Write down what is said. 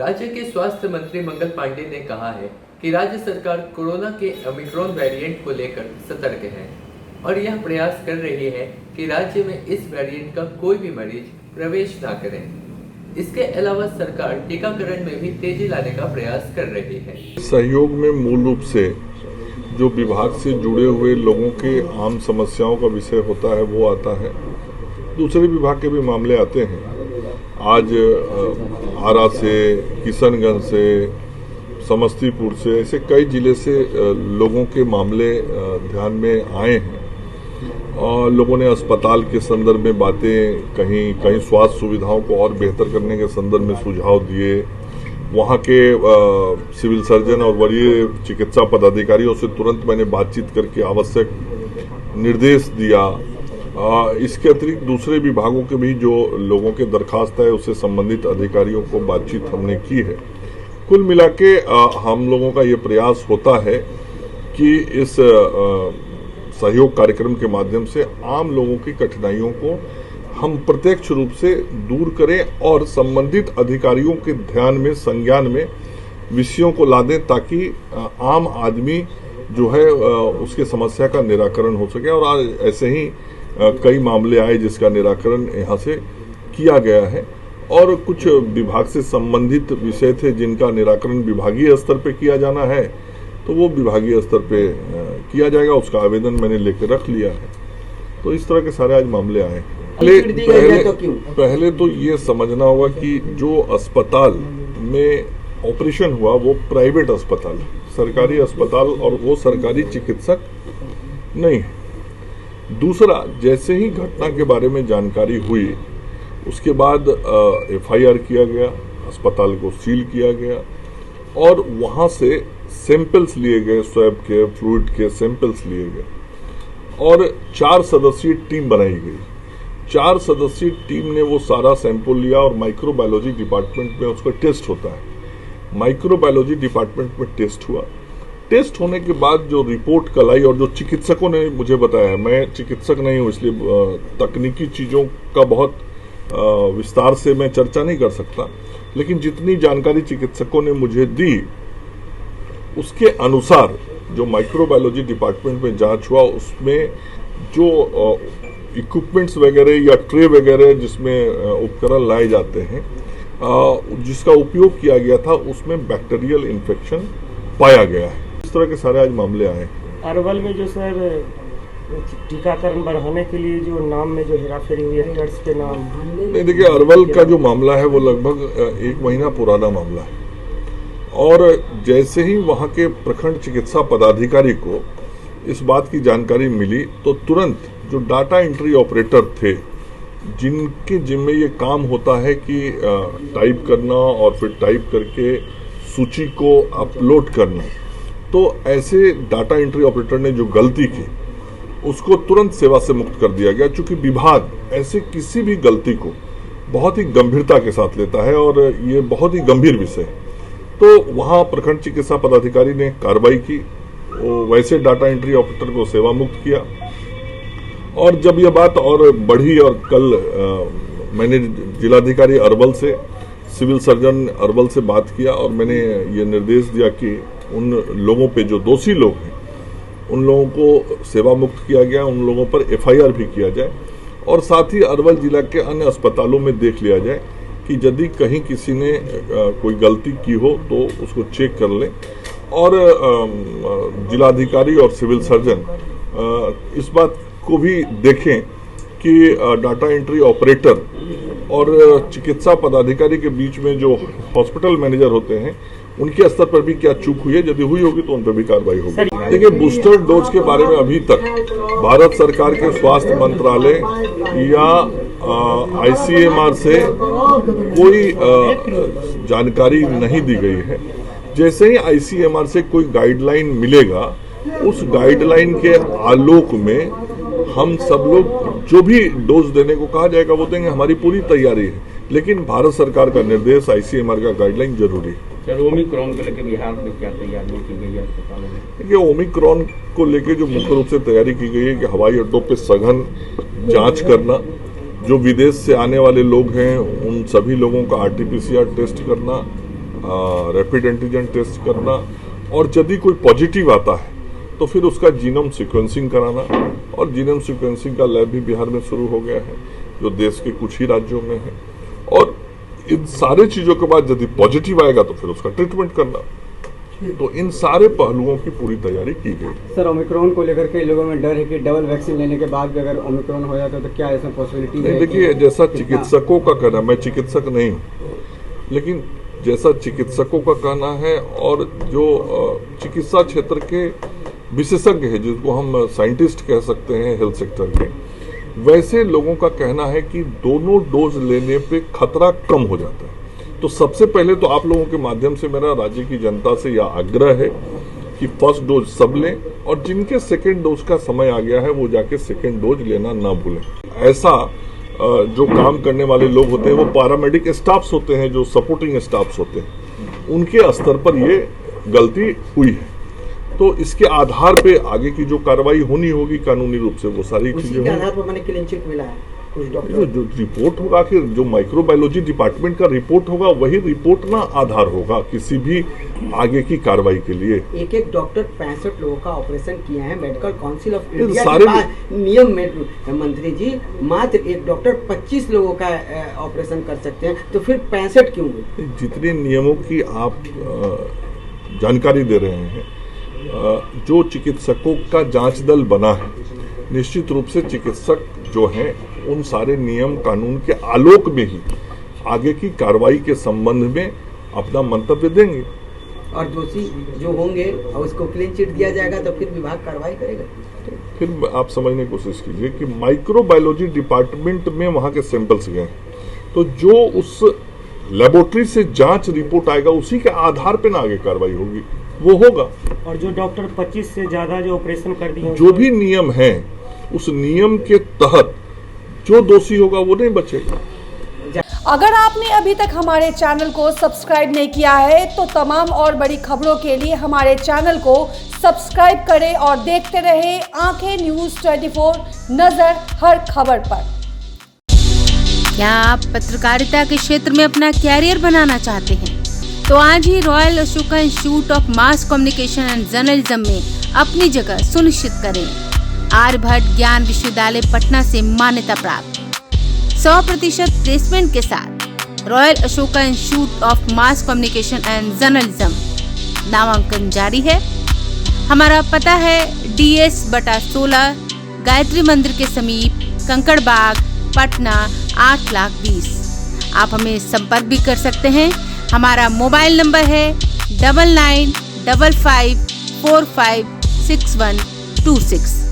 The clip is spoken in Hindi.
राज्य के स्वास्थ्य मंत्री मंगल पांडे ने कहा है कि राज्य सरकार कोरोना के ओमिक्रॉन वेरिएंट को लेकर सतर्क है और यह प्रयास कर रही है कि राज्य में इस वेरिएंट का कोई भी मरीज प्रवेश ना करे। इसके अलावा सरकार टीकाकरण में भी तेजी लाने का प्रयास कर रही है। सहयोग में मूल रूप से जो विभाग से जुड़े हुए लोगों के आम समस्याओं का विषय होता है वो आता है, दूसरे विभाग के भी मामले आते हैं। आज आरा से, किशनगंज से, समस्तीपुर से, ऐसे कई जिले से लोगों के मामले ध्यान में आए हैं और लोगों ने अस्पताल के संदर्भ में बातें कहीं स्वास्थ्य सुविधाओं को और बेहतर करने के संदर्भ में सुझाव दिए। वहाँ के सिविल सर्जन और वरीय चिकित्सा पदाधिकारियों से तुरंत मैंने बातचीत करके आवश्यक निर्देश दिया। इसके अतिरिक्त दूसरे विभागों के भी जो लोगों के दरखास्त है उससे संबंधित अधिकारियों को बातचीत हमने की है। कुल मिला के हम लोगों का ये प्रयास होता है कि इस सहयोग कार्यक्रम के माध्यम से आम लोगों की कठिनाइयों को हम प्रत्यक्ष रूप से दूर करें और संबंधित अधिकारियों के ध्यान में, संज्ञान में विषयों को ला दें ताकि आम आदमी जो है उसके समस्या का निराकरण हो सके। और आज ऐसे ही कई मामले आए जिसका निराकरण यहाँ से किया गया है और कुछ विभाग से संबंधित विषय थे जिनका निराकरण विभागीय स्तर पे किया जाना है तो वो विभागीय स्तर पे किया जाएगा। उसका आवेदन मैंने लेकर रख लिया है। तो इस तरह के सारे आज मामले आए। पहले तो ये समझना होगा कि जो अस्पताल में ऑपरेशन हुआ वो प्राइवेट अस्पताल है, सरकारी अस्पताल, और वो सरकारी चिकित्सक नहीं है। दूसरा, जैसे ही घटना के बारे में जानकारी हुई उसके बाद FIR किया गया, अस्पताल को सील किया गया और वहाँ से सैंपल्स लिए गए, स्वैब के, फ्लूइड के सैंपल्स लिए गए और 4 सदस्यीय टीम बनाई गई। 4 सदस्यीय टीम ने वो सारा सैंपल लिया और माइक्रोबायोलॉजी डिपार्टमेंट में उसका टेस्ट होता है। माइक्रोबायोलॉजी डिपार्टमेंट में टेस्ट हुआ। टेस्ट होने के बाद जो रिपोर्ट कल आई और जो चिकित्सकों ने मुझे बताया, मैं चिकित्सक नहीं हूँ इसलिए तकनीकी चीज़ों का बहुत विस्तार से मैं चर्चा नहीं कर सकता, लेकिन जितनी जानकारी चिकित्सकों ने मुझे दी उसके अनुसार जो माइक्रोबायोलॉजी डिपार्टमेंट में जांच हुआ उसमें जो इक्विपमेंट्स वगैरह या ट्रे वगैरह जिसमें उपकरण लाए जाते हैं जिसका उपयोग किया गया था उसमें बैक्टीरियल इन्फेक्शन पाया गया है। इस तरह के सारे आज मामले आए। अरवल में जो सर टीकाकरण बढ़ाने के लिए जो नाम में जो हेराफेरी हुई है, नर्स के नाम नहीं, देखिए अरवल का जो मामला है वो लगभग 1 महीना पुराना मामला है और जैसे ही वहाँ के प्रखंड चिकित्सा पदाधिकारी को इस बात की जानकारी मिली तो तुरंत जो डाटा एंट्री ऑपरेटर थे जिनके जिम्मे ये काम होता है कि टाइप करना और फिर टाइप करके सूची को अपलोड करना, तो ऐसे डाटा एंट्री ऑपरेटर ने जो गलती की उसको तुरंत सेवा से मुक्त कर दिया गया। चूंकि विभाग ऐसे किसी भी गलती को बहुत ही गंभीरता के साथ लेता है और ये बहुत ही गंभीर विषय है, तो वहाँ प्रखंड चिकित्सा पदाधिकारी ने कार्रवाई की, वैसे डाटा एंट्री ऑपरेटर को सेवा मुक्त किया। और जब यह बात और बढ़ी और कल मैंने जिलाधिकारी अरवल से, सिविल सर्जन अरवल से बात किया और मैंने ये निर्देश दिया कि उन लोगों पे जो दोषी लोग हैं उन लोगों को सेवा मुक्त किया गया, उन लोगों पर FIR भी किया जाए और साथ ही अरवल जिला के अन्य अस्पतालों में देख लिया जाए कि यदि कहीं किसी ने कोई गलती की हो तो उसको चेक कर लें। और जिलाधिकारी और सिविल सर्जन इस बात को भी देखें कि डाटा एंट्री ऑपरेटर और चिकित्सा पदाधिकारी के बीच में जो हॉस्पिटल मैनेजर होते हैं उनके स्तर पर भी क्या चूक हुई है, यदि हुई होगी तो उन पर भी कार्रवाई होगी। देखिए, बूस्टर डोज के बारे में अभी तक भारत सरकार के स्वास्थ्य मंत्रालय या ICMR से कोई जानकारी नहीं दी गई है। जैसे ही ICMR से कोई गाइडलाइन मिलेगा उस गाइडलाइन के आलोक में हम सब लोग जो भी डोज देने को कहा जाएगा वो देंगे। हमारी पूरी तैयारी है, लेकिन भारत सरकार का निर्देश, ICMR का गाइडलाइन जरूरी है। सर, ओमिक्रॉन को लेकर बिहार में क्या तैयारी की गई है अस्पतालों में? देखिए, ओमिक्रॉन को लेकर जो मुख्य रूप से तैयारी की गई है कि हवाई अड्डों पे सघन जांच करना, जो विदेश से आने वाले लोग हैं उन सभी लोगों का RT-PCR टेस्ट करना, रैपिड एंटीजन टेस्ट करना, और यदि कोई पॉजिटिव आता है तो फिर उसका जीनोम सीक्वेंसिंग कराना। और जीनोम सीक्वेंसिंग का लैब भी बिहार में शुरू हो गया है, जो देश के कुछ ही राज्यों में है। और इन सारे चीज़ों के बाद यदि पॉजिटिव आएगा तो फिर उसका ट्रीटमेंट करना। तो इन सारे पहलुओं की पूरी तैयारी की गई। सर, ओमिक्रॉन को लेकर के लोगों में डर है कि डबल वैक्सीन लेने के बाद भी अगर ओमिक्रॉन हो जाता है तो क्या ऐसा पॉसिबिलिटी है? देखिए, जैसा चिकित्सकों का कहना, मैं चिकित्सक नहीं हूँ, लेकिन जैसा चिकित्सकों का कहना है और जो चिकित्सा क्षेत्र के विशेषज्ञ है, जिसको हम साइंटिस्ट कह सकते हैं हेल्थ सेक्टर के, वैसे लोगों का कहना है कि दोनों डोज लेने पे खतरा कम हो जाता है। तो सबसे पहले तो आप लोगों के माध्यम से मेरा राज्य की जनता से यह आग्रह है कि फर्स्ट डोज सब लें, और जिनके सेकेंड डोज का समय आ गया है वो जाके सेकेंड डोज लेना ना भूलें। ऐसा जो काम करने वाले लोग होते हैं वो पैरामेडिक स्टाफ्स होते हैं, जो सपोर्टिंग स्टाफ्स होते हैं, उनके स्तर पर ये गलती हुई है। तो इसके आधार पे आगे की जो कार्रवाई होनी होगी कानूनी रूप से, वो सारी चीजें उसी के आधार पर मैंने क्लीन चिट मिला है कुछ डॉक्टर। जो रिपोर्ट होगा कि जो माइक्रोबायोलॉजी डिपार्टमेंट का रिपोर्ट होगा वही रिपोर्ट ना आधार होगा किसी भी आगे की कार्रवाई के लिए। एक डॉक्टर 65 लोगों का ऑपरेशन किया है। मेडिकल काउंसिल ऑफ इंडिया सारे नियम में मंत्री जी मात्र एक डॉक्टर 25 लोगों का ऑपरेशन कर सकते हैं, तो फिर 65 क्यों हुए? जितने नियमों की आप जानकारी दे रहे हैं, जो चिकित्सकों का जांच दल बना है, निश्चित रूप से चिकित्सक जो हैं उन सारे नियम कानून के आलोक में ही आगे की कार्रवाई के संबंध में अपना मंतव्य देंगे। और दोषी जो होंगे और उसको क्लीन चिट दिया जाएगा तो फिर विभाग कार्रवाई करेगा। तो फिर आप समझने की कोशिश कीजिए कि माइक्रोबायोलॉजी डिपार्टमेंट में वहाँ के सैंपल्स गए, तो जो उस लेबोरेटरी से जांच रिपोर्ट आएगा उसी के आधार पर ना आगे कार्रवाई होगी, वो होगा। और जो डॉक्टर 25 से ज्यादा जो ऑपरेशन कर दिए, जो भी नियम है उस नियम के तहत जो दोषी होगा वो नहीं बचेगा। अगर आपने अभी तक हमारे चैनल को सब्सक्राइब नहीं किया है तो तमाम और बड़ी खबरों के लिए हमारे चैनल को सब्सक्राइब करें और देखते रहें आंखें न्यूज़ 24, नजर हर खबर पर। क्या आप पत्रकारिता के क्षेत्र में अपना कैरियर बनाना चाहते हैं? तो आज ही royal Ashoka institute of mass communication and journalism में अपनी जगह सुनिश्चित करें। आर्यभट्ट ज्ञान विश्वविद्यालय पटना से मान्यता प्राप्त 100% प्लेसमेंट के साथ royal Ashoka institute of mass communication and journalism, नामांकन जारी है। हमारा पता है DS/16 गायत्री मंदिर के समीप, कंकड़ बाग, पटना 8,20,000। आप हमें संपर्क भी कर सकते हैं। हमारा मोबाइल नंबर है 9955456126।